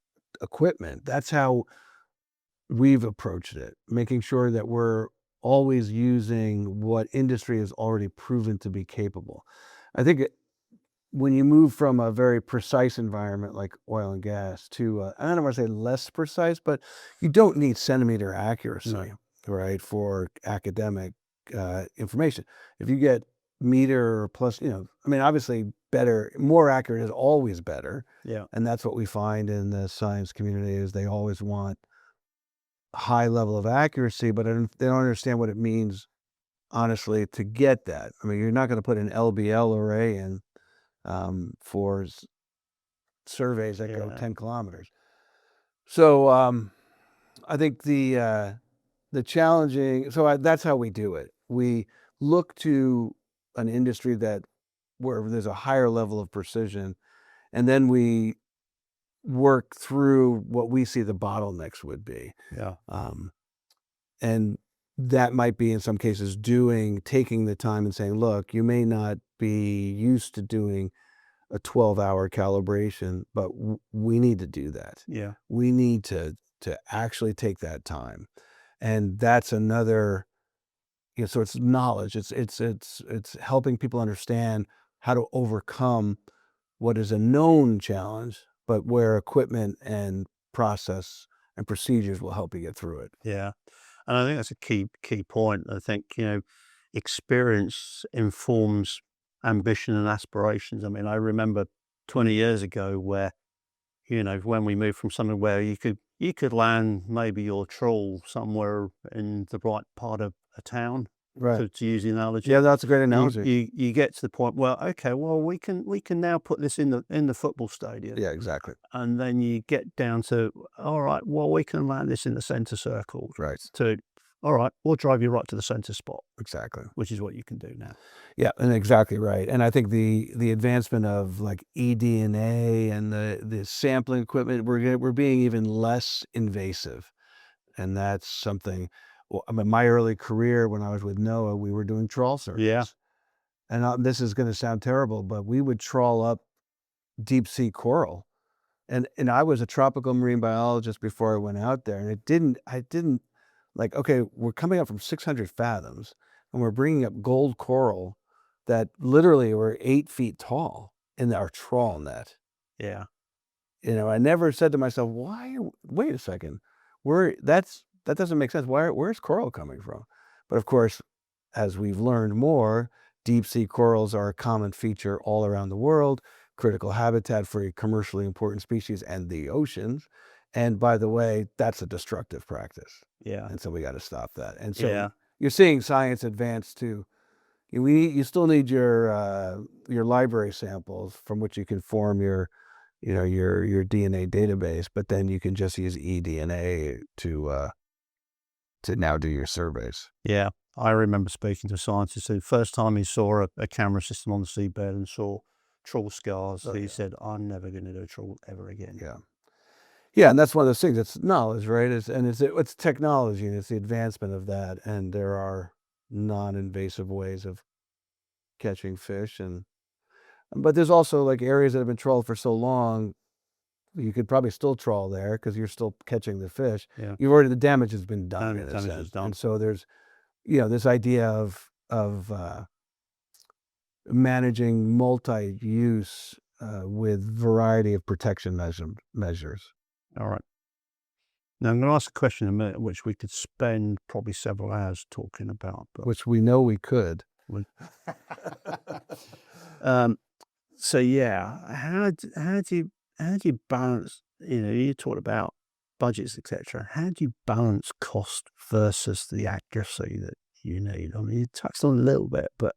equipment. That's how we've approached it, making sure that we're always using what industry has already proven to be capable. I think when you move from a very precise environment like oil and gas to, I don't want to say less precise, but you don't need centimeter No. accuracy, right, for academic information. If you get meter or plus, I mean, obviously more accurate is always better. Yeah. And that's what we find in the science community is they always want high level of accuracy, but they don't understand what it means, honestly, to get that. I mean, you're not going to put an LBL array in for surveys that go Yeah. 10 kilometers. So I think the challenging, so that's how we do it. We look to an industry where there's a higher level of precision, and then we work through what we see the bottlenecks would be. Yeah. Um, And that might be in some cases taking the time and saying, look, you may not be used to doing a 12-hour calibration, but we need to do that. Yeah. We need to actually take that time. And that's another, so it's knowledge. It's helping people understand how to overcome what is a known challenge, but where equipment and process and procedures will help you get through it. Yeah. And I think that's a key point. I think, experience informs ambition and aspirations. I mean, I remember 20 years ago where, when we moved from somewhere where you could land maybe your trawl somewhere in the right part of a town, Right. to use the analogy. Yeah, that's a great You, analogy. you get to the point, well, okay, well, we can now put this in the football stadium. Yeah, exactly. And then you get down to, all right, well, we can land this in the center circle Right. to All right, we'll drive you right to the center spot, Exactly. which is what you can do now. Yeah, and exactly right. And I think the advancement of like eDNA and the sampling equipment, we're being even less invasive, and that's something. Well, I mean, my early career when I was with NOAA, we were doing trawl Yeah. surveys, and this is going to sound terrible, but we would trawl up deep sea coral. And I was a tropical marine biologist before I went out there, and I didn't like, okay, we're coming up from 600 fathoms, and we're bringing up gold coral that literally were 8 feet tall in our trawl net. Yeah. I never said to myself, "Why wait a second, that doesn't make sense. Where's coral coming from?" But of course, as we've learned more, deep sea corals are a common feature all around the world, critical habitat for commercially important species and the oceans. And by the way, that's a destructive practice. Yeah. And so we got to stop that. And so Yeah. you're seeing science advance too. You still need your library samples from which you can form your DNA database, but then you can just use eDNA to now do your surveys. Yeah. I remember speaking to scientists who, first time he saw a camera system on the seabed and saw trawl scars, Oh, he yeah. said, "I'm never going to do a trawl ever again." Yeah. Yeah, and that's one of those things. It's knowledge, right? It's technology, and it's the advancement of that. And there are non-invasive ways of catching fish, but there's also like areas that have been trawled for so long. You could probably still trawl there because you're still catching the fish. Yeah. The damage has been done in a Damage is sense, done. and so there's this idea of managing multi-use with variety of protection measures. All right. Now I'm going to ask a question in a minute, which we could spend probably several hours talking about. But Which we know we could. So yeah, how do you balance? You talked about budgets, etc. How do you balance cost versus the accuracy that you need? I mean, you touched on a little bit, but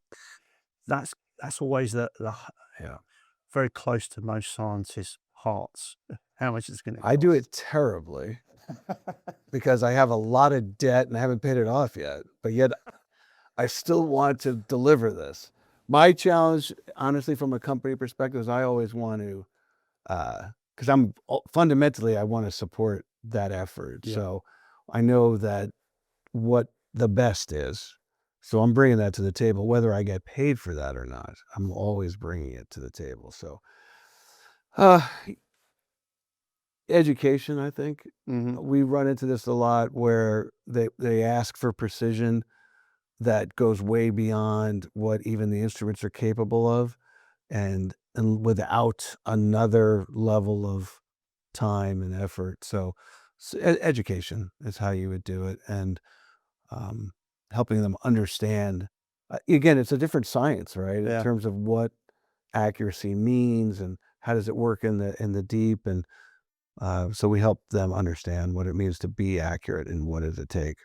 that's always Yeah. very close to most scientists' hearts. How much it's going to cost? I do it terribly because I have a lot of debt and I haven't paid it off yet, but yet I still want to deliver this. My challenge, honestly, from a company perspective, is I always want to, because fundamentally, I want to support that effort. Yeah. So I know that what the best is. So I'm bringing that to the table, whether I get paid for that or not. I'm always bringing it to the table. So, education, I think. Mm-hmm. We run into this a lot where they ask for precision that goes way beyond what even the instruments are capable of, and without another level of time and effort. So, education is how you would do it, and helping them understand. Again, it's a different science, right? In Yeah. terms of what accuracy means and how does it work in the deep, and so we help them understand what it means to be accurate and what does it take.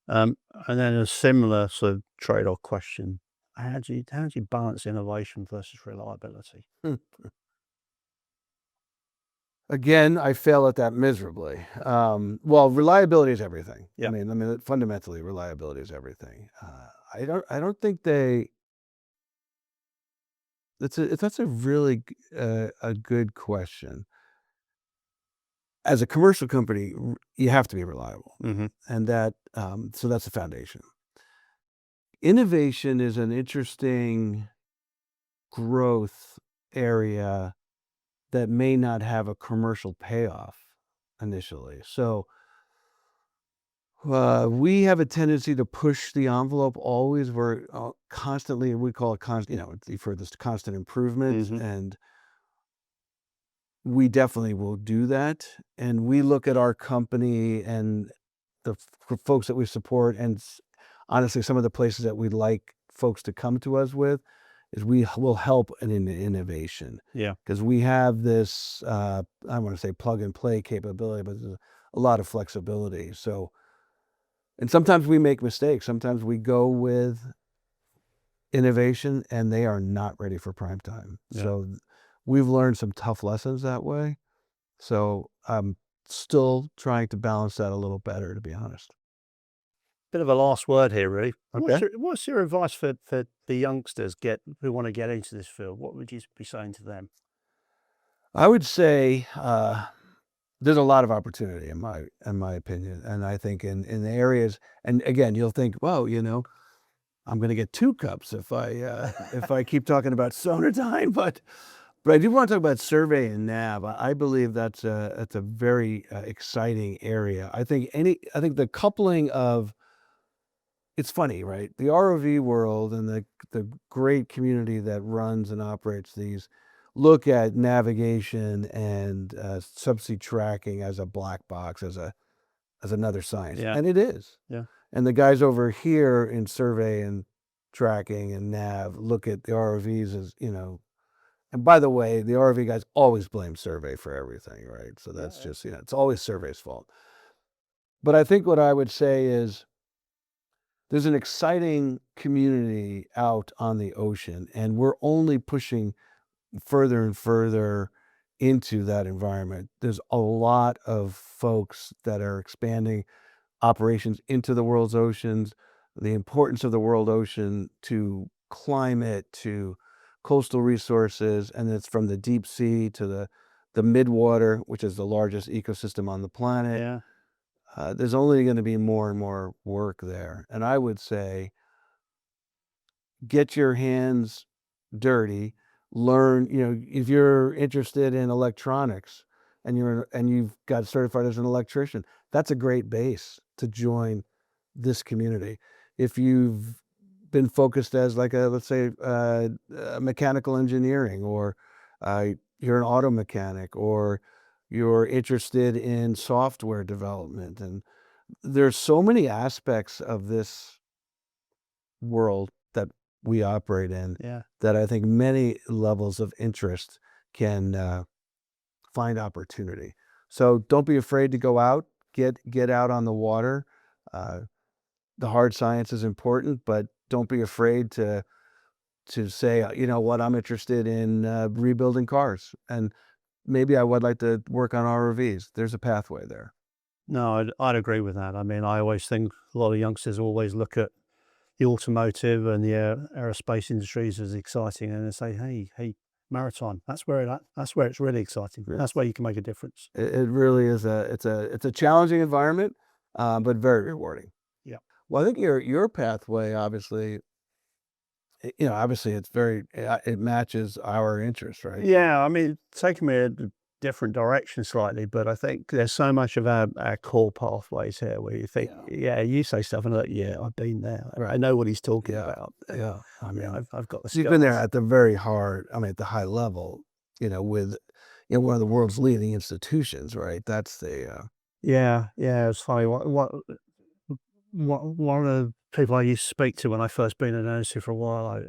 And then a similar sort of trade-off question: how do you balance innovation versus reliability? Again, I fail at that miserably. Well, reliability is everything. Yeah. I mean, fundamentally, reliability is everything. I don't think they. That's a really a good question. As a commercial company, you have to be reliable, Mm-hmm. and so that's the foundation. Innovation is an interesting growth area that may not have a commercial payoff initially. So we have a tendency to push the envelope always. We're constantly, we call it you've heard this, constant improvement, Mm-hmm. and we definitely will do that. And we look at our company and folks that we support, and honestly, some of the places that we'd like folks to come to us with is we will help in innovation. Yeah. Because we have this, I want to say plug and play capability, but there's a lot of flexibility. So, and sometimes we make mistakes. Sometimes we go with innovation and they are not ready for prime time. Yeah. So we've learned some tough lessons that way. So still trying to balance that a little better, to be honest. Bit of a last word here, really. Okay. What's your advice for the youngsters who want to get into this field? What would you be saying to them? I would say there's a lot of opportunity in my opinion, and I think in the areas. And again, you'll think, well, I'm going to get 2 cups if I keep talking about Sonardyne, but I do want to talk about survey and nav. I believe that's a very exciting area. I think the coupling of it's funny, right? The ROV world and the great community that runs and operates these look at navigation and subsea tracking as a black box, as another science, Yeah, and it is. yeah, And the guys over here in survey and tracking and nav look at the ROVs as, and by the way, the ROV guys always blame survey for everything, right? So that's yeah, just, it's always survey's fault. But I think what I would say is there's an exciting community out on the ocean, and we're only pushing further and further into that environment. There's a lot of folks that are expanding operations into the world's oceans, the importance of the world ocean to climate, to coastal resources, and it's from the deep sea to the midwater, which is the largest ecosystem on the planet. yeah, There's only going to be more and more work there, and I would say get your hands dirty, learn, if you're interested in electronics and you've got certified as an electrician, that's a great base to join this community. If you've been focused as like let's say, mechanical engineering, or you're an auto mechanic, or you're interested in software development, and there's so many aspects of this world that we operate in yeah. that I think many levels of interest can find opportunity. So don't be afraid to go out, get out on the water. Uh, the hard science is important, but don't be afraid to say, you know what, I'm interested in rebuilding cars, and maybe I would like to work on ROVs. There's a pathway there. No, I'd agree with that. I mean, I always think a lot of youngsters always look at the automotive and the aerospace industries as exciting, and they say, "Hey, maritime. That's where it's really exciting. That's Yes. where you can make a difference." It really is it's a challenging environment, but very rewarding. Yeah. Well, I think your pathway, obviously, obviously it's very, it matches our interests, right? Yeah, I mean, it's taken me a different direction slightly, but I think there's so much of our core pathways here where you think, Yeah. yeah, you say stuff and I'm like, yeah, I've been there. I Right. know what he's talking Yeah. about. Yeah. I Yeah, mean, I've got the you've been there skills. at the very hard, I mean, at the high level, with, one of the world's leading institutions, right? That's Yeah, yeah, it's funny. One of the people I used to speak to when I first been in the industry for a while, I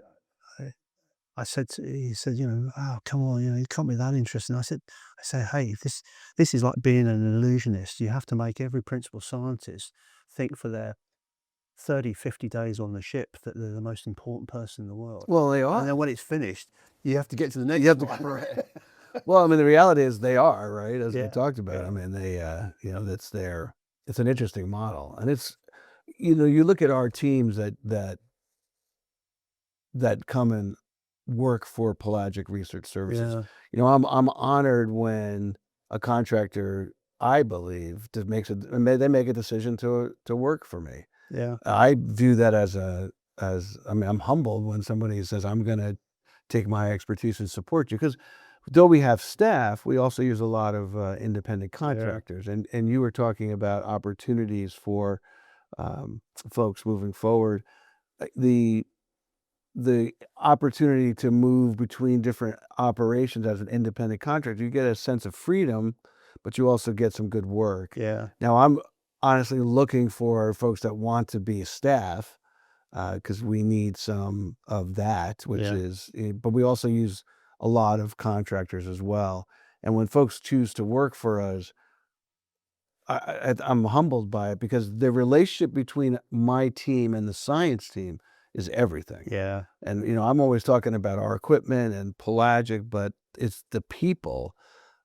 I said he said, "Oh, come on, it can't be that interesting." I said, "Hey, this is like being an illusionist. You have to make every principal scientist think for their 30, 50 days on the ship that they're the most important person in the world. well, they And are. then when it's finished, you have to get to the You next have to, one." right. Well, I mean, the reality is they are, right? As we Yeah, talked about. I yeah, mean, it's an interesting model. And you look at our teams that come and work for Pelagic Research Services. yeah, I'm honored when a contractor, I believe, they make a decision to work for me. yeah, I view that as I mean, I'm humbled when somebody says, I'm going to take my expertise and support you, because though we have staff, we also use a lot of independent yeah, contractors, and you were talking about opportunities for folks moving forward. The opportunity to move between different operations as an independent contractor, you get a sense of freedom, but you also get some good work. yeah, Now, I'm honestly looking for folks that want to be staff, because we need some of that, yeah, but we also use a lot of contractors as well. And when folks choose to work for us, I'm humbled by it, because the relationship between my team and the science team is everything. yeah, And I'm always talking about our equipment and Pelagic, but it's the people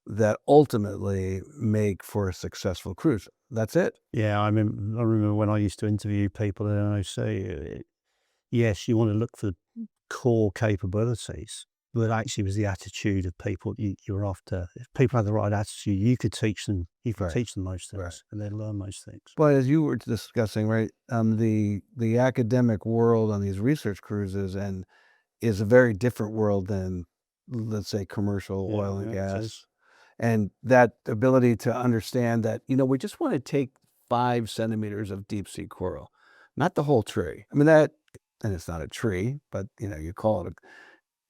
that ultimately make for a successful cruise. That's it. Yeah, I remember when I used to interview people at NOC. Yes, you want to look for core capabilities, but actually, it was the attitude of people you're after. If people had the right attitude, you could teach them. You could Right. teach them most things, Right. and they'd learn most things. But as you were discussing, right, the academic world on these research cruises and is a very different world than, let's say, commercial oil and Yeah, it gas. is. And that ability to understand that, we just want to take 5 centimeters of deep sea coral, not the whole tree. I mean, and it's not a tree, but you call it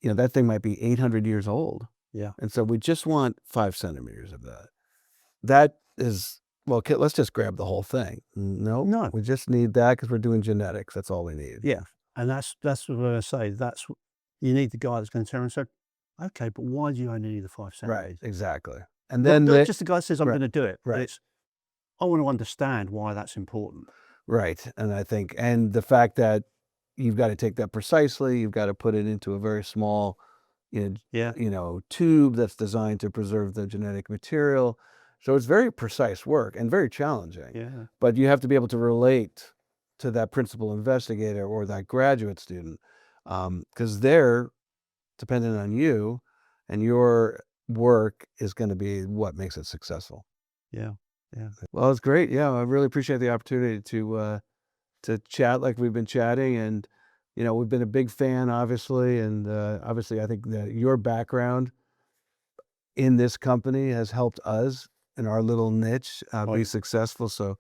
that thing might be 800 years old. Yeah. And so we just want 5 centimeters of that. That is, well, okay, let's just grab the whole thing. No, No. we just need that because we're doing genetics. That's all we need. Yeah, and that's what I say. You need the guy that's going to turn around and say, "Okay, but why do you only need the 5 Right, centimeters?" exactly. And Not then just the guy says, "I'm right, going to do it," but right. it's, I want to understand why that's important. Right. And I think, and the fact that you've got to take that precisely, you've got to put it into a very small, Yeah, tube that's designed to preserve the genetic material. So it's very precise work and very challenging. yeah, But you have to be able to relate to that principal investigator or that graduate student, because they're dependent on you, and your work is going to be what makes it successful. yeah, yeah. Well, it's great. Yeah, I really appreciate the opportunity to chat like we've been chatting, and we've been a big fan, obviously, and obviously, I think that your background in this company has helped us in our little niche be Right. successful. So,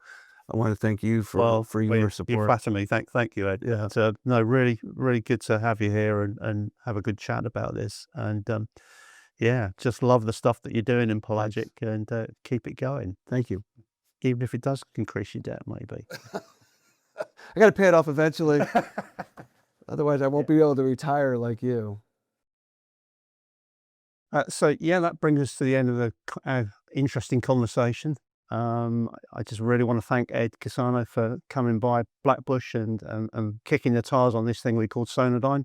I want to thank you Well, for well, your you support. flatter me. Thank you, Ed. Yeah, No, really, really good to have you here and have a good chat about this. And yeah, just love the stuff that you're doing in Pelagic, and keep it going, thank you. even if it does increase your debt, maybe. I got to pay it off eventually. Otherwise, I won't be able to retire like you. So yeah, that brings us to the end of the interesting conversation. I just really want to thank Ed Cassano for coming by Blackbush and kicking the tires on this thing we call Sonodyne.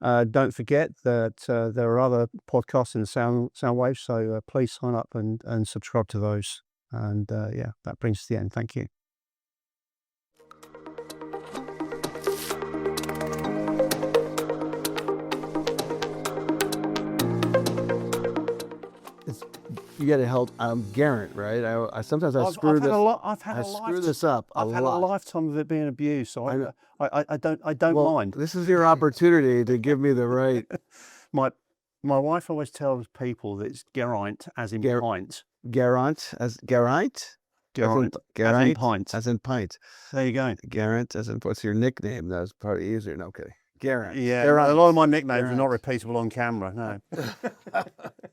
Don't forget that there are other podcasts in the sound waves, so please sign up and subscribe to those. And yeah, that brings us to the end. Thank you. You got to help. I'm Geraint, right? I sometimes I screw I've this. had a lot. I've had I a screw this up a I've had a lot. lifetime of it being abused, so I know. I don't Well, mind. this is your opportunity to give me the right. My wife always tells people that it's Geraint as in pint. Geraint as Geraint? Geraint as in pint. As in pint. There you go. Geraint as in, what's your nickname? That's probably easier. No kidding. Geraint. Yeah, Geraint. a lot of my nicknames are not repeatable on camera. No.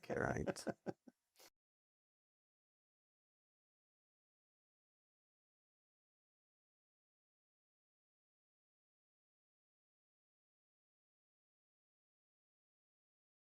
Geraint.